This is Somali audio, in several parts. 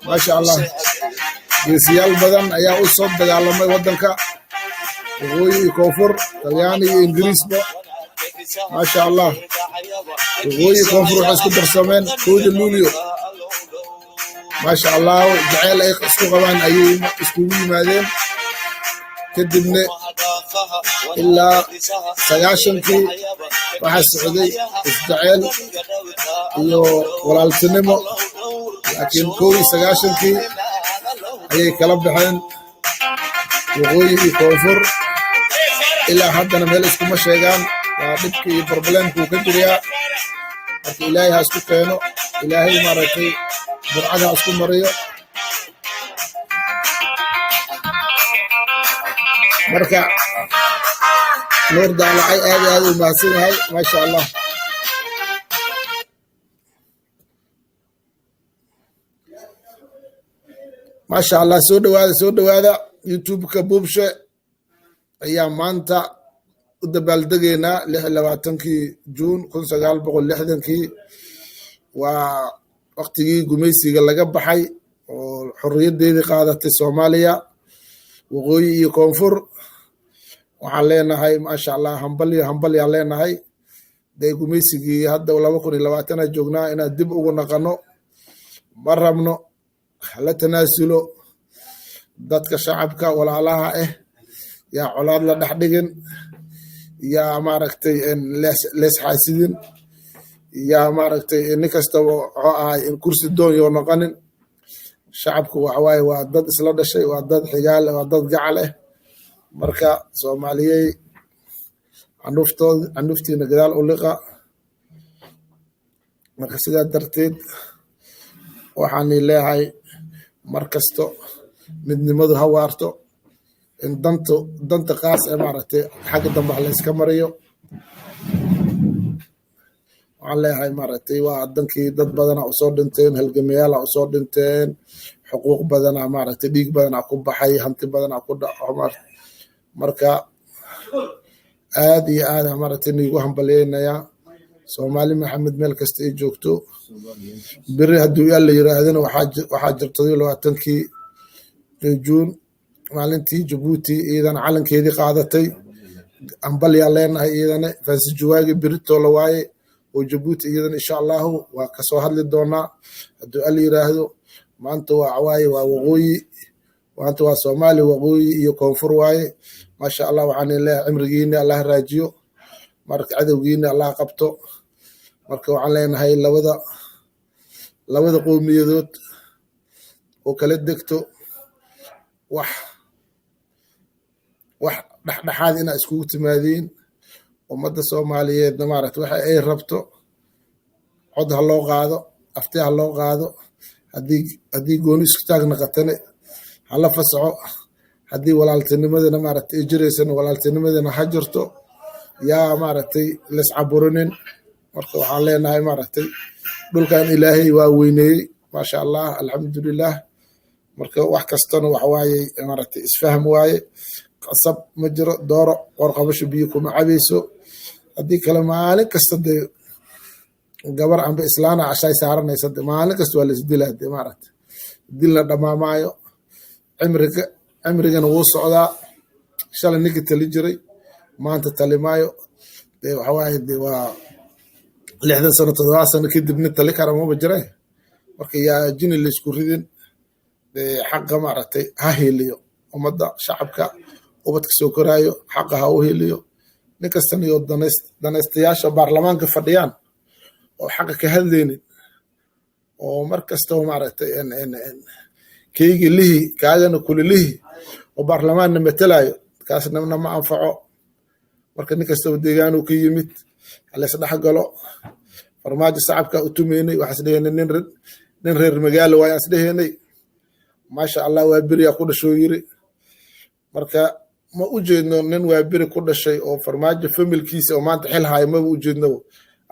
ما شاء الله geesiyaal badan ayaa u soo dagaalamay wadanka waqooyi koonfur talyaani iyo ingiriisba ما شاء الله waqooyi koonfur waxay isku darsameen kooda luulyo ما شاء الله jacayl ay isku qabaan ayay iskugu yimaadeen kadibna ilaa 90kii waxaa socday isjacayl iyo walaaltinimo laakiin 90kii ayay kala baxeen waqooyi iyo koonfur ilaa haddana meel iskuma sheegaan waa dhibka iyo problemku ka jiriyaa marka ilaahay ha isku keeno ilaahay maaragtay burcada ha isku mariyo marka nuur daalacay aad u mahadsan yahay ما شاء الله ما شاء الله soo dhawaada youtube-ka buubshe ayaa maanta u dabaaldegaynaa 26kii juun 1960kii waa waqtigii gumaysiga laga baxay oo xorriyadeedii qaadatay Soomaaliya waqooyi iyo koonfur waxaan leenahay ما شاء الله hambal yaan leenahay day gumaysigii hadda 2020 joognaa inaan dib ugu naqano ma rabno la tanaasulo dadka shacabka walaalaha yaa colaad la dhex dhigin yaa maaragtay lees xaasidin yaa maaragtay nin kastaba oo ahay in kursi doon yoo noqonin shacabku waxa waaye waa dad isla dhashay waa dad xigaal waa dad gacal marka Soomaaliyay anuftiina gadaal u liqa marka sidaa darteed waxaan leeyahay markasto midnimadu ha waarto in danta qaas maaragtay xagga dambe la iska mariyo waxaan leeyahay maaragtay waa dankii dad badana u soo dhinteen halgamayaal u soo dhinteen xuquuq badana maaragtay dhiig badana ku baxay hanti badana ku dhaco marka aad iyo aad maaragtay nigu hambalyeynaya Soomaali Maxamed meel kasta ay joogto biri hadduu yalla yiraahdana waxaa jirtay 20kii juun maalintii Djibouti iidan calankeedii qaadatay ambal yaa leenahay iidana faansi juwaagi birito la waaye oo Djibouti iidan insha Allah waa ka soo hadli doonaa hadduu alla yiraahdo maanta waa waqooyi maanta waa Soomaali waqooyi iyo koonfur waaye ما شاء الله waxaan leeyahay cimrigiina Allah raajiyo marka cadawgiina Allah qabto marka waxaan leenahay labada qowmiyadood oo kala degto wax dhaxdhaxaad ina isku timaadeen ummadda Soomaaliyeed maaragtay waxa ay rabto cod ha loo qaado afti ha loo qaado hadii gooni isku taagna qatane hala fasaxo haddii walaaltinimadana maaragtay jiraysan walaaltinimadana ha jirto yaa maaragtay la iscaburinin marka waxaan leenahay maaragtay dhulkan ilaahay waa weyneeyay ما شاء الله الحمد لله marka wax kastana wax waaye maaragtay isfaham waaye qasab ma jiro dooro qorqabasho biyo kuma cabayso haddii kale maalin kasta gabar amba islaana ashay saaranaysa maalin kasta waa la isdilaa maaragtay dilna dhamaamaayo cimrigana wuu socdaa shalay ninka tali jiray maanta talimaayo waxa waaye waa 60 sano 70 sano kadib nin tali kara ma jiray marka yaa jini la isku ridin xaqa maaragtay ha heliyo ummadda shacabka ubadka soo koraayo xaqa ha u heliyo nin kastana iyo danaystayaasha baarlamaanka fadhiyaan oo xaqa ka hadlaynin oo mar kastaba maaragtay kaygi lihi kaagana kulilihi oo baarlamaanna matalayo kaasna ma anfaco marka nin kastaba deegaan uu ka yimid hal isdhex galo farmaajo shacabka u tumeynay waxa isdheeynay nin reer magaalo waa isdheeynay ما شاء الله waa biri ku dhasho yiri marka ma u jeedno nin waa biri ku dhashay oo farmaajo familkiisa oo maanta xil haay ma u jeedno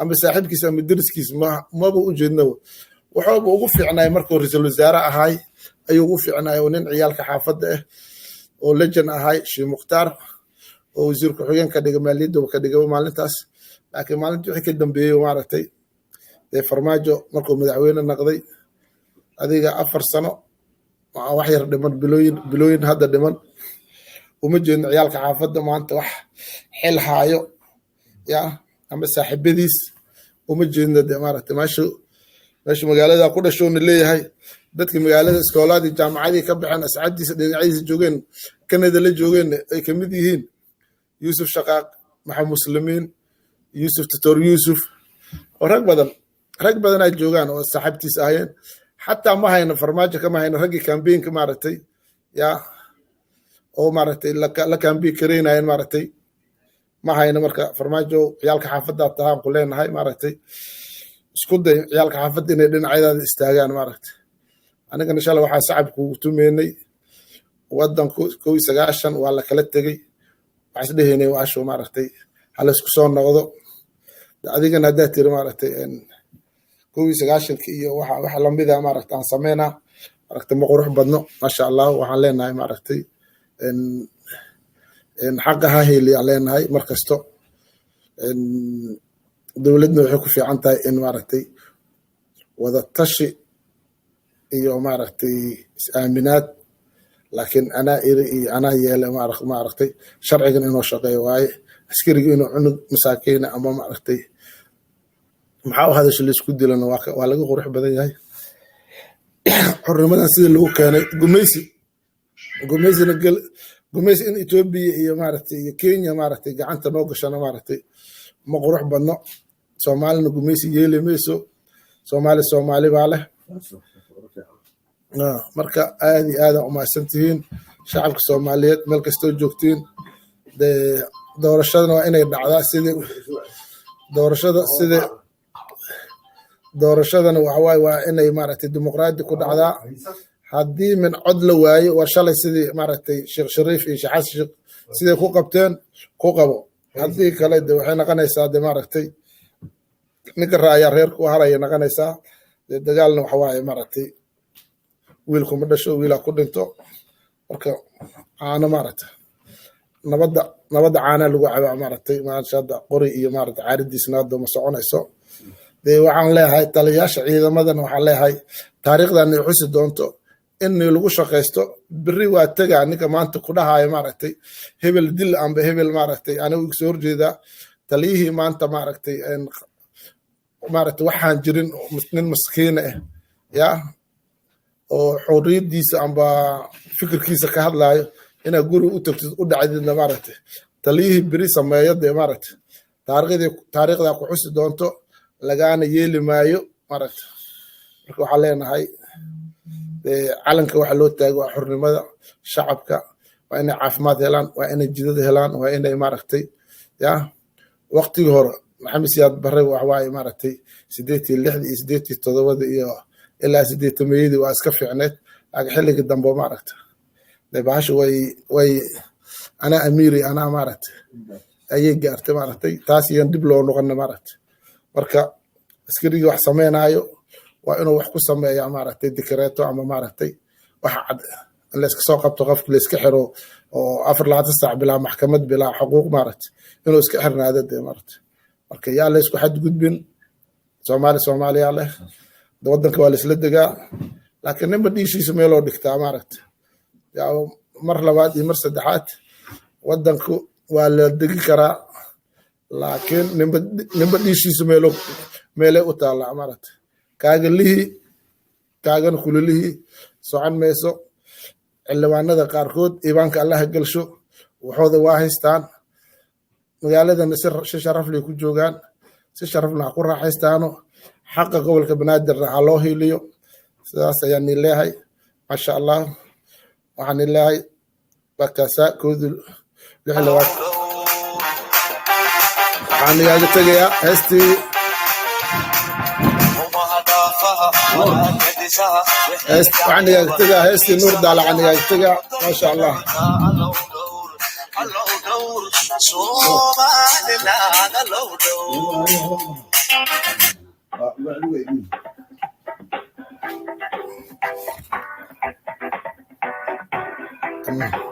ama saaxiibkiisa ama dariskiisa ma u jeedno wuxuu ugu fiicnay markuu ra'iisul wasaare ahay ayuu ugu fiicnay oo nin ciyaalka xaafadda oo lejan ahay Sheekh Mukhtaar oo wasiir ku xigeen ka dhigay maaliyadda ka dhigay maalintaas laakiin maalintii wixii ka dambeeyay maaragtay farmaajo markuu madaxweyne noqday adiga 4 sano wax yar dhiman bilooyin hadda dhiman uma jeedno ciyaalka xaafadda maanta wax xil haayo ya ama saaxiibadiis uma jeedno de maaragtay meesha magaalada ku dhashoona leeyahay dadka magaalada iskoolaadii jaamacadii ka baxeen asxaabtiisa dhinacyadiisa joogeen Canada la joogeen ay ka mid yihiin Yusuf Shaqaaq Maxamed Muslimiin Yusuf Tutor Yusuf oo rag badan ay joogaan oo saaxiibtiisa ahayeen xataa ma hayno farmaajo kama hayno raggii campaign-ka maaragtay ya oo maaragtay la campaign kareynayeen maaragtay ma hayno marka farmaajo ciyaalka xaafadda tahaan ku leenahay maaragtay isku day ciyaalka xaafadda inay dhinacyadaada istaagaan maaragtay anigana insha Allah waxaa shacabku ugu tumeynay wadanku 19 waa la kala tegay waxaan isdhehaynay waasho maaragtay hal isku soo noqdo adigana haddaad tiri maaragtay 19 iyo waxa lamid ah maaragtay aan sameynaa maaragtay ma qurux badno masha Allah waxaan leenahay maaragtay xaqaha heeliya leenahay markasto dawladna waxay ku fiican tahay in maaragtay wada tashi iyo maaragtay is-aaminaad laakiin anaa iri iyo anaa yeele maaragtay sharcigan inuu shaqeeyo waaye askariga inuu cunug masaakiina ama maaragtay maxaa u hadasho la isku dilana waa laga qurux badan yahay xornimadan sida lagu keenay gumaysi in Ethiopia iyo maaragtay iyo Kenya maaragtay gacanta noo gashana maaragtay ma qurux badno Soomaalina gumaysi yeeli mayso Soomaali baa leh marka aad iyo aad u mahadsantihiin shacabka Soomaaliyeed meel kastoo joogtiin doorashadana waa inay dhacdaa doorashadana waa inay maaragtay dimuqraadi ku dhacdaa haddii min cod la waayo waa shalay sidii maaragtay Sheekh Shariif iyo Sheekh Xasan Sheekh sidee ku qabteen ku qabo haddii kale de waxay noqonaysaa de maaragtay ninka raaya reerku haraya noqonaysaa dagaalna waxa waaye maaragtay wiilku ma dhasho wiilaa ku dhinto marka caano maaragtay nabadda caana lagu cabaa maaragtay maashada qori iyo maaragtay caaridiisna hadda ma soconayso dee waxaan leeyahay taliyaasha ciidamadan waxaan leeyahay taariikhdan ay xusi doonto in lagu shaqeysto biri waa tagaa ninka maanta ku dhahayo maaragtay hebel dil amba hebel maaragtay anigu igu soo horjeedaa taliyihii maanta maaragtay waxaan jirin nin maskiina ah ya oo xorriyadiisa amba fikirkiisa ka hadlayo inaa guri u tagtid u dhacdidna maaragtay taliyihii biri sameeyo dee maaragtay taariikhdaa ku xusi doonto lagaana yeeli maayo maaragtay marka waxaan leenahay calanka waxa loo taago waa xornimada shacabka waa inay caafimaad helaan waa inay jidad helaan waa inay maaragtay ya waqtigii hore Maxamed Siyaad Barre wax waaye maaragtay 86 iyo 87 iyo ilaa 80 waa iska fiicneed laakiin xilliga dambe maaragtay bahashu way anaa amiiri anaa maaragtay ayay gaartay maaragtay taas iyo dib loo noqon maaragtay marka askariga wax sameynaayo waa inuu wax ku sameeyaa maaragtay dikreeto ama maaragtay wax cad la iska soo qabto qofka la iska xiro oo 24 saac bilaa maxkamad bilaa xuquuq maaragtay inuu iska xirnaado de maaragtay marka yaa la isku xadgudbin Soomaaliya leh wadanka waa la isla degaa laakiin ninba dhiishiisa meeloo dhigtaa maaragtay yaa mar labaad iyo mar saddexaad wadanku waa la degi karaa laakiin ninba dhiishiisa meelay u taallaa maaragtay kaagana kulilihii socon mayso xildhibaanada qaarkood iibaanka allaha gelsho waxooda waa haystaan magaaladana si sharaf leh ku joogaan si sharafna ku raaxaystaano xaqa gobolka Banaadir ha loo hiiliyo sidaas ayaan leeyahay masha Allah waxaan leeyahay bakasa koodul lixlawaad waxaan iga tagayaa heestii waxaan iga tagayaa heestii Nuur Daala waxaan iga tagayaa masha Allah Come on.